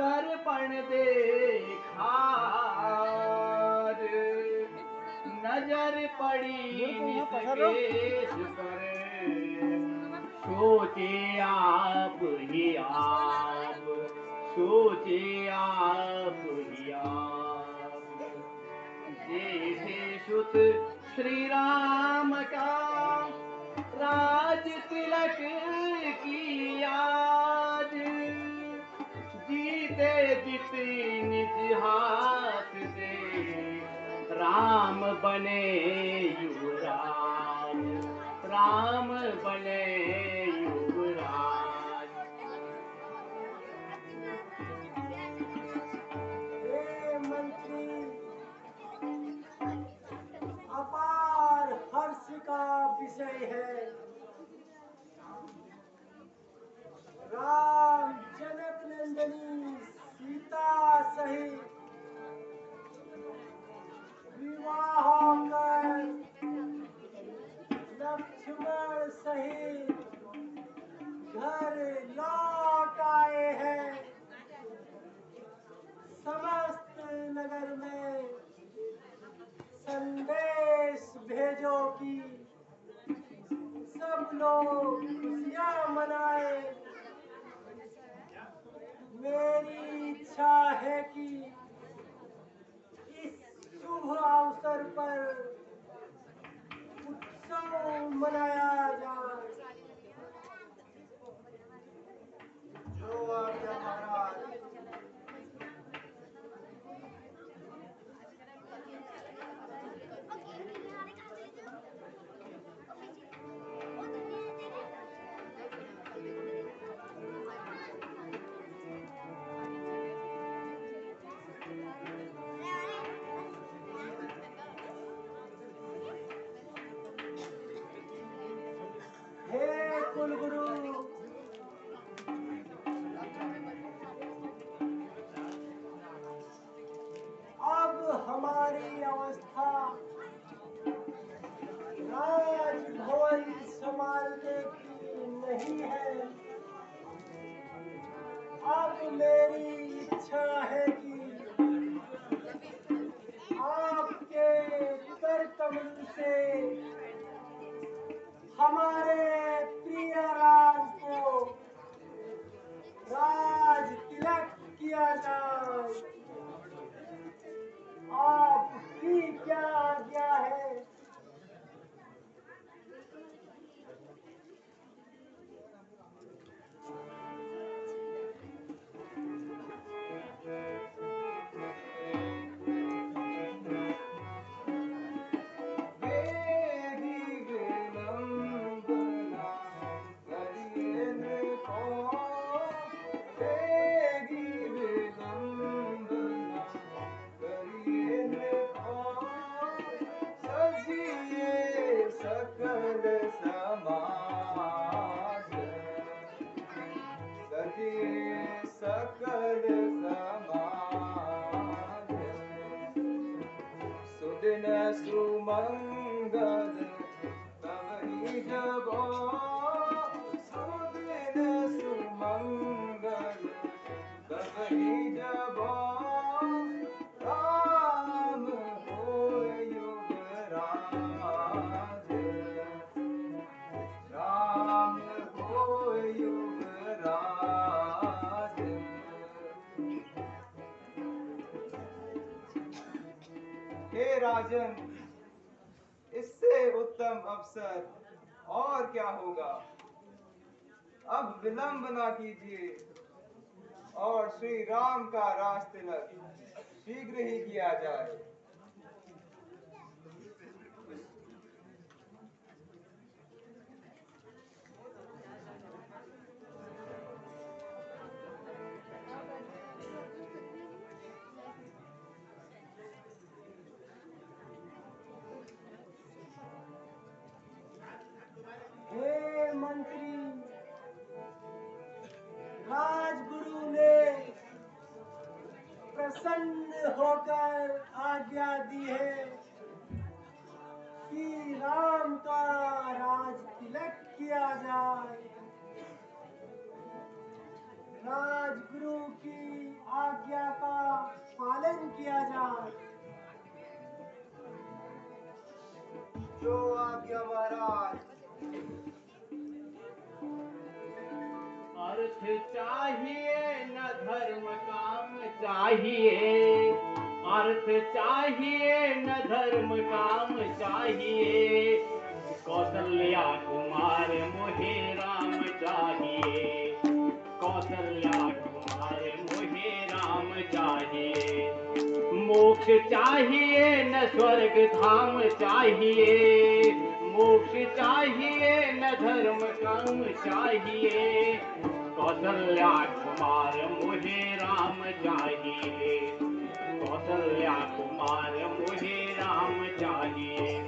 दर्पण देखा नजर पड़ी निस केश पर सोचे आप ही आप सोचे आप ही आप जैसे सुत श्री राम का राज तिलक की याद जीते जितनी निज हाथ से राम बने युवराज राम बने युवराज। हे मंत्री, अपार हर्ष का विषय है। राम जनक नंदनी सीता सहित विवाह कर लक्ष्मण सहित घर लौट आए हैं। समस्त नगर में संदेश भेजो कि सब लोग खुशियां मनाए। मेरी इच्छा है कि इस शुभ अवसर पर उत्सव मनाया जाए। जो आज्ञा महाराज। हे कुलगुरु, अब हमारी अवस्था राजभवन संभालने की नहीं है। अब मेरी इच्छा है कि आपके कर कमल से हमारे प्रिय राज को राज तिलक किया जाए। आपकी क्या आज्ञा है? सकल समाज सुदिन सुमंगल तवहि जबो सुदिन सुमंगल तवहि जबो राम होय युवराज राम होय युवराज। हे राजन, इससे उत्तम अवसर और क्या होगा। अब विलंब ना कीजिए और श्री राम का राज तिलक शीघ्र ही किया जाए। हे मंत्री, राजगुरु ने प्रसन्न होकर आज्ञा दी है कि राम का राज तिलक किया जाए। राजगुरु की चाहिए न धर्म काम चाहिए, अर्थ चाहिए न धर्म काम चाहिए, कौशल्या कुमार मोहे राम चाहिए, कौशल्या कुमार मोहे राम चाहिए, मोक्ष चाहिए न स्वर्ग धाम चाहिए, मोक्ष चाहिए न धर्म काम चाहिए, कौशल्या कुमार मोहे राम चाहिए, कौशल्या कुमार मोहे राम चाहिए,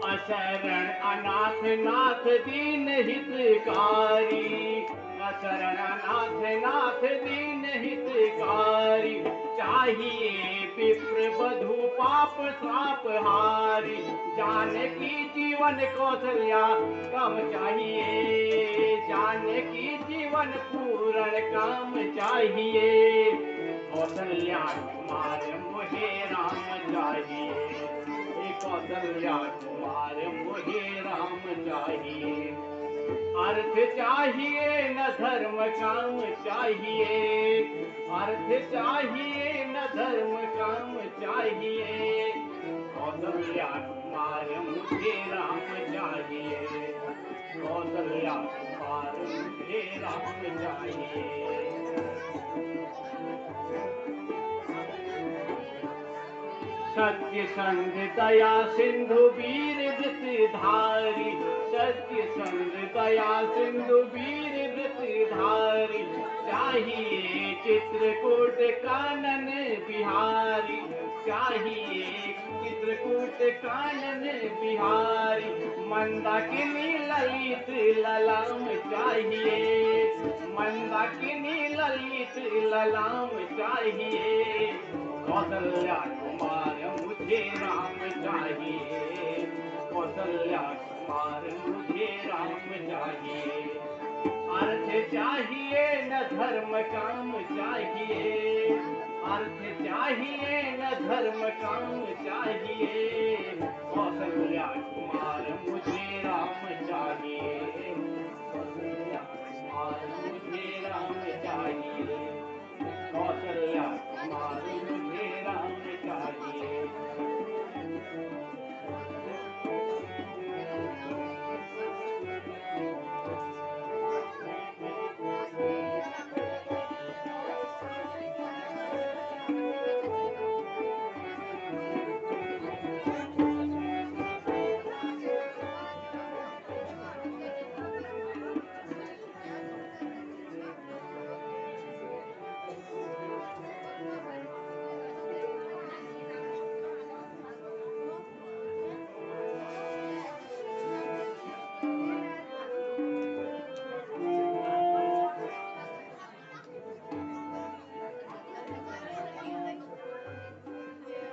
अशरण अनाथ नाथ दीन हितकारी, अशरण अनाथ नाथ दीन हितकारी, चाहिए विप्र बधु पाप श्राप हारी, जानकी जीवन कौशल्या काम चाहिए, जानकी जीवन पूर्ण काम चाहिए, कौशल्या कुमार मोहे राम चाहिए, कौशल्या कुमार मोहे राम चाहिए, अर्थ चाहिए न धर्म काम चाहिए, अर्थ चाहिए न धर्म काम चाहिए, कौशल्या कुमार मुझे राम चाहिए, कौशल्या कुमार मुझे राम चाहिए, सत्य संग दया सिंधु वीर वृतधारी, सत्य संग दया सिंधु वीर वृतधारी, चाहिए चित्रकूट कानन बिहारी, चाहिए चित्रकूट कानन बिहारी, मंदाकिनी ललित ललाम चाहिए, मंदाकिनी ललित ललाम चाहिए, कौशल्या कुमार मुझे राम चाहिए, कौशल्या कुमार मुझे राम चाहिए, अर्थ चाहिए न धर्म काम चाहिए, अर्थ चाहिए न धर्म काम चाहिए, कौशल्या कुमार मुझे राम चाहिए, कौशल्या कुमार मुझे राम चाहिए, कौशल्या कुमार मुझे राम चाहिए,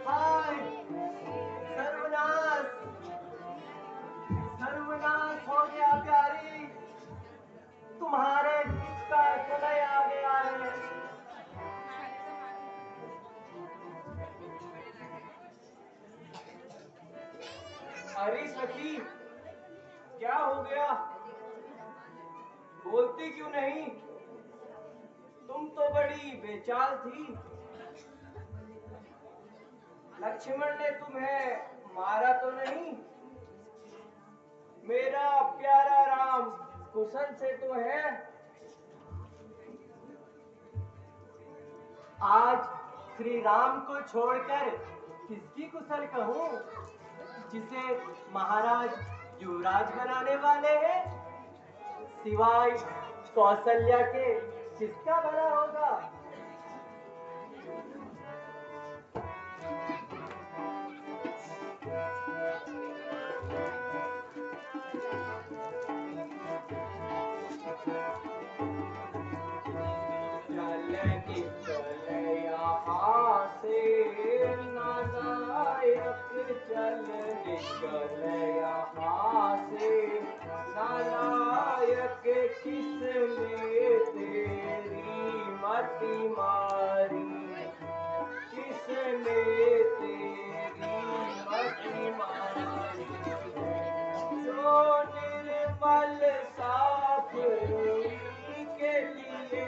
हाय सर्वनाश, सर्वनाश हो गया प्यारी, तुम्हारे का समय आ गया है। अरे सखी, क्या हो गया? बोलती क्यों नहीं? तुम तो बड़ी बेचाल थी। लक्ष्मण ने तुम्हें मारा तो नहीं? मेरा प्यारा राम कुशल से तो है? आज श्री राम को छोड़कर किसकी कुशल कहूँ, जिसे महाराज युवराज बनाने वाले हैं? सिवाय कौशल्या के किसका भला होगा? चल निकल यहाँ से, नालायक किसने तेरी मति मारी, किसने तेरी मति मारी, जो निर्मल साफ रूई के लिए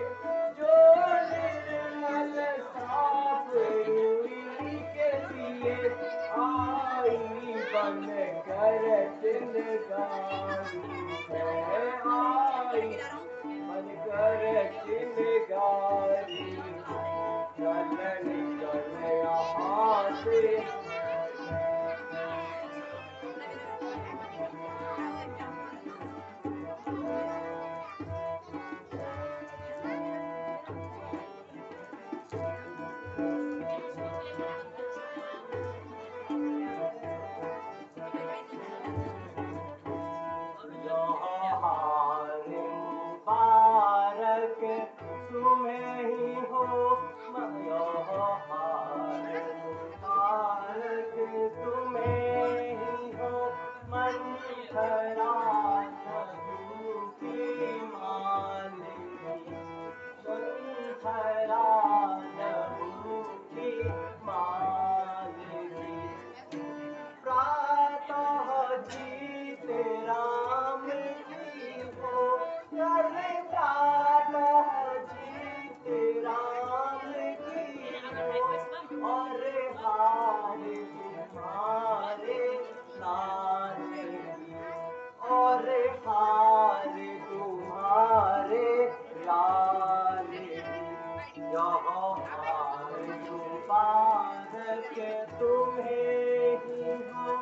मुबारक तुम्हें ही हो,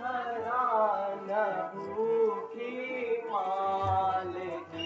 हरा न भूखी मालिकी।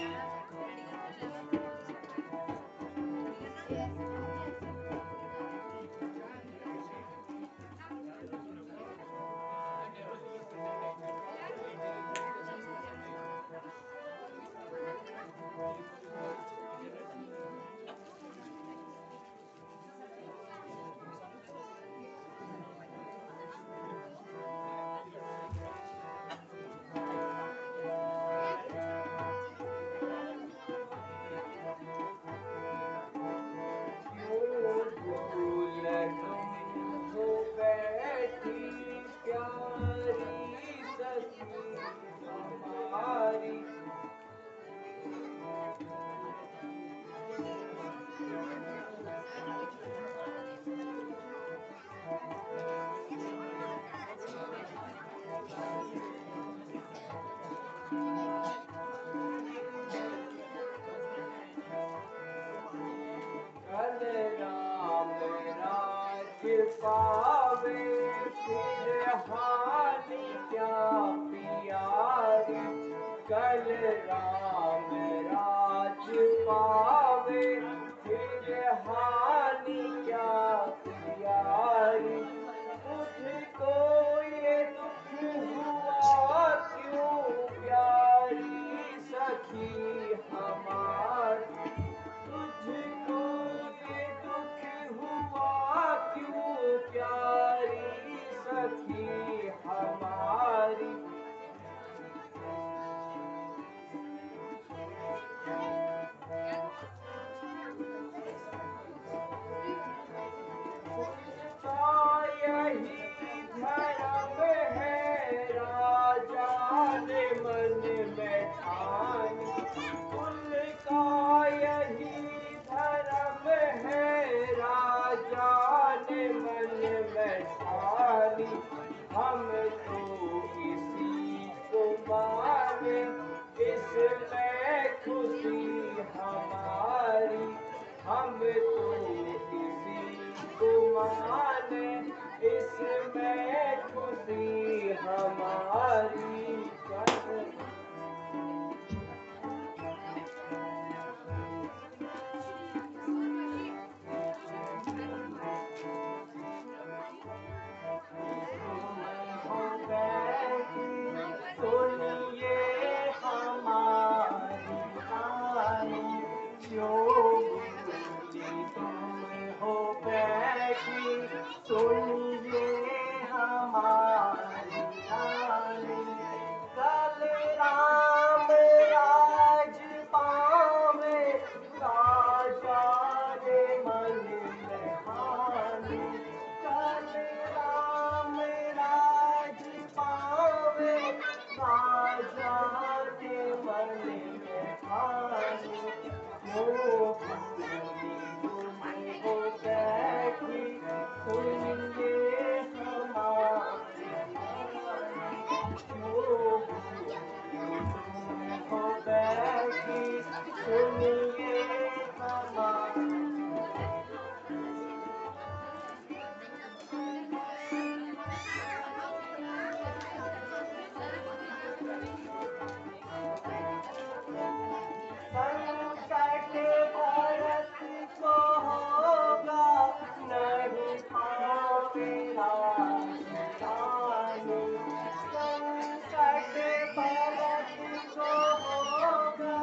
पावे फिर हानि क्या प्यारी, कल राम राज पावे फिर हानि क्या प्यारी। मुझको ये दुख हुआ क्यों प्यारी सखी हमारी, तुझको ये दुख हुआ क्यों प्यारी सखी हमारी। उसका यही धर्म है राजा ने मन में ठानी, उनका यही धर्म है राजा ने मन में ठानी। हम तो इसी को माने इसमें खुशी हमारी, हम तो इसी को माने इसमें खुशी हमारी। सुनिए हमारी कहानी, क्यों तुम हो बैठी, सुनिए हमारी कहानी। कल राम राज पावे राजा ने मन में ठानी, कल राम राज पावे राजा ने मन में ठानी। क्यों तुम हो बैठी, सुनिए हमारी कहानी, क्यों तुम हो बैठी, सुनिए हमारी। संकट भरत को होगा नहीं पावे राजधानी, संकट भरत को होगा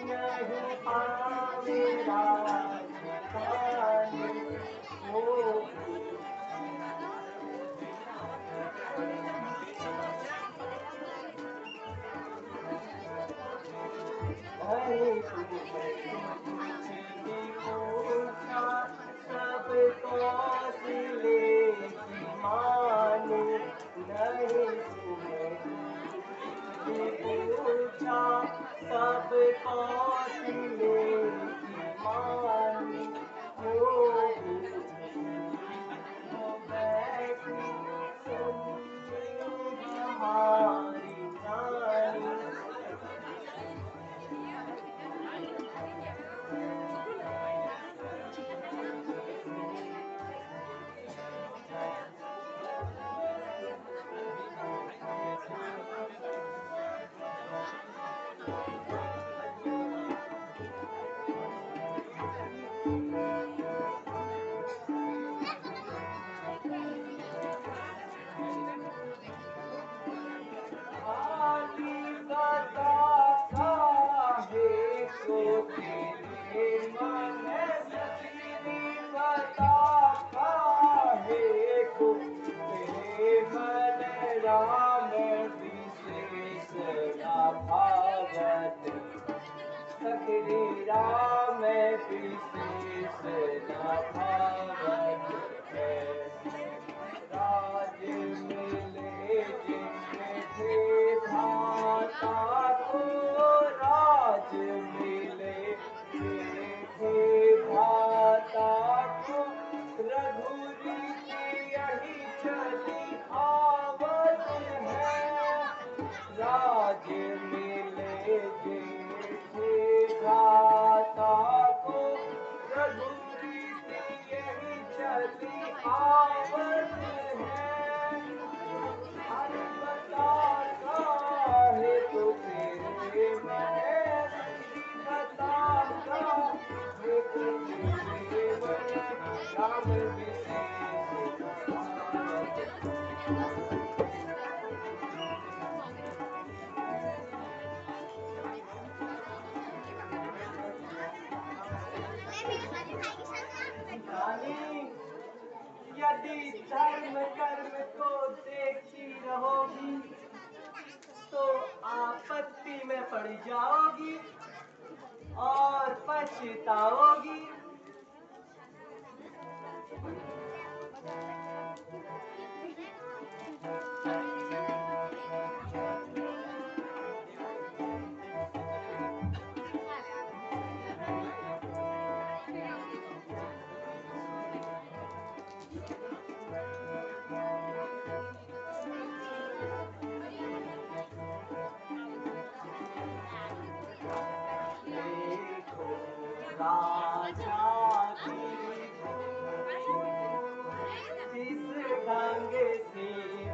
नहीं पावे राजधानी। ओ सबको सिले की मानो, नहीं पूछा सबको सिले की मानो। बैठी सुनिए हमारी कहानी। शेष न भावत है। राज मिले जिनके भ्राता को, राज मिले जिनके भ्राता को, रघुरीति यही चली आवत है। राज मिले जिनके भ्राता को, रघुरीति यही चली आवत है। हरि बता काहे तो तेरे मन, बता काहे तो तेरे मन, राम विशेष भावत रानी। यदि धर्म कर्म को देखती रहोगी तो आपत्ति में पड़ जाओगी और पछताओगी। देखो राजा की जिस ढंग से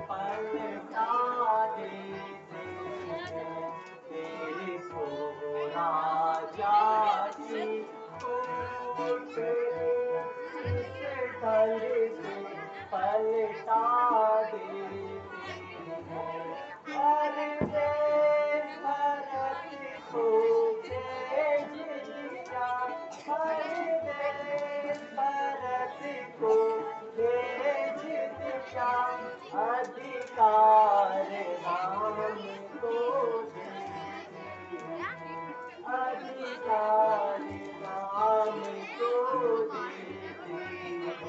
पलटा देते हैं। देखो राजा की कोट जिस ढंग से पलटा देते हैं। अरे देश भरत को भेज दिया, हरे देश भरत को भेज दिया। अधिकार राम को दे दिया, अधिकार राम को दे दिया।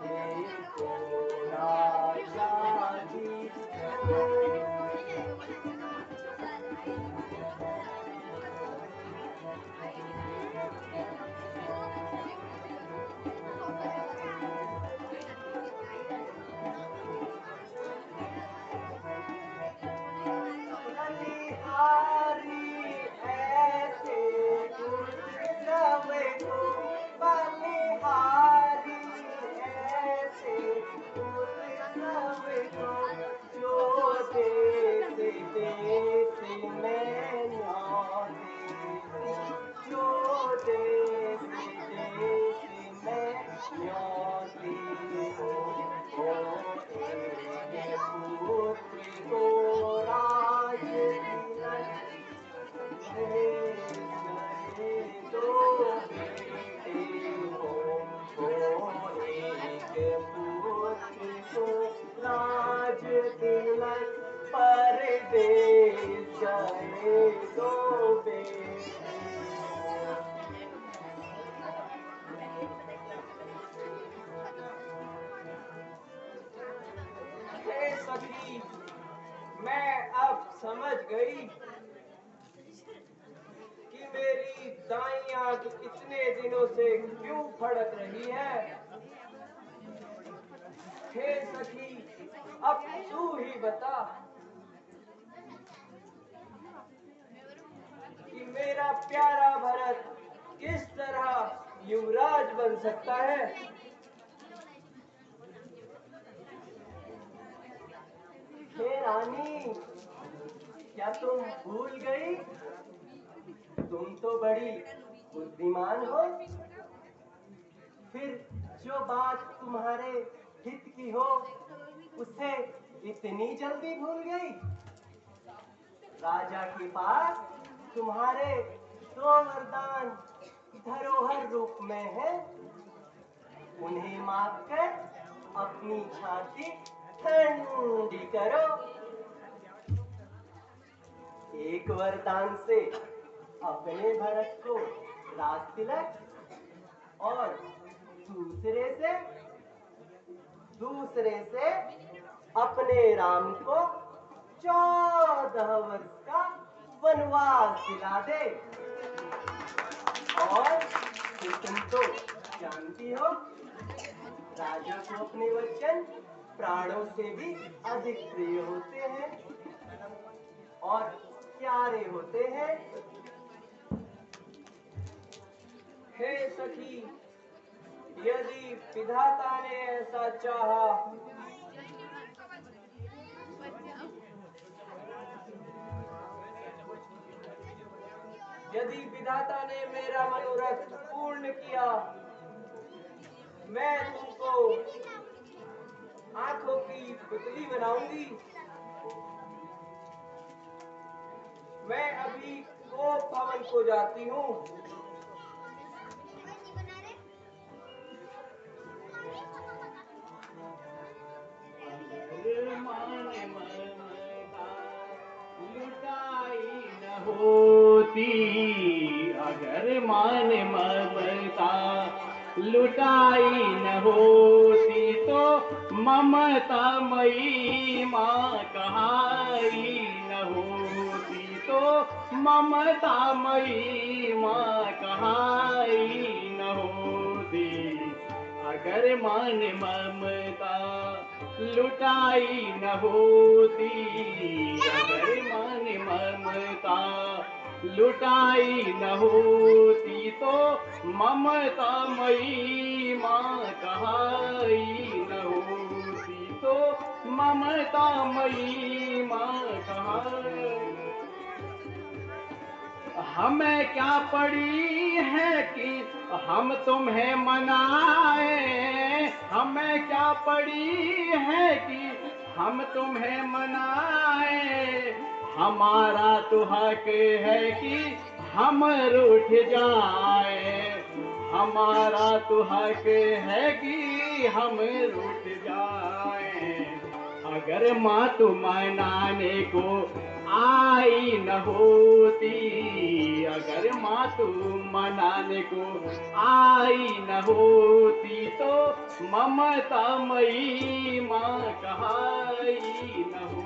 देखो राजा जी को बलिहारी ऐसे दुर्लभ को, बलिहारी ऐसे दुर्लभ को, जो देश देश में न्याय हो, जो देश देश में न्याय हो। एक पुत्र को राज दो बेटे हो, एक पुत्र को राज तिलक, परदेश गए दो बेटे हो। हे सखी, मैं अब समझ गई कि मेरी दाईं आंख इतने दिनों से क्यों फड़क रही है। हे सखी, अब तू ही बता कि मेरा प्यारा भरत किस तरह युवराज बन सकता है। हे रानी, क्या तुम भूल गई? तुम तो बड़ी बुद्धिमान हो। फिर जो बात तुम्हारे हित की हो उसे इतनी जल्दी भूल गई। राजा के पास तुम्हारे दो वरदान धरोहर रूप में है। उन्हें माफ कर अपनी छाती ठंडी करो। एक वरदान से अपने भरत को राज तिलक दूसरे से अपने राम को 14 वर्ष का वनवास दिला दे। और फिर तुम तो जानती हो, राजा को अपने वचन प्राणों से भी अधिक प्रिय होते हैं और प्यारे होते हैं। हे सखी, यदि विधाता ने ऐसा चाहा यदि विधाता ने मेरा मनोरथ पूर्ण किया, मैं तुमको आंखों की पुतली बनाऊंगी। मैं अभी गोप भवन को जाती हूँ। लुटाई न होती अगर मान ममता, लुटाई न होती तो ममता मई माँ कहाई न होती तो ममता मई माँ कहाई न होती। अगर मान ममता लुटाई न होती, अगर मान ममता लुटाई न होती तो ममता मई माँ कहाई न होती तो ममता मई माँ कहाई। हमें क्या पड़ी है कि हम तुम्हें मनाए, हमें क्या पड़ी है कि हम तुम्हें मनाए। हमारा तो हक है कि हम रूठ जाए, हमारा तो हक है कि हम रूठ जाए। अगर माँ तो मनाने को आई न होती, अगर माँ तू मनाने को आई न होती तो ममता मई माँ कहाई न होती।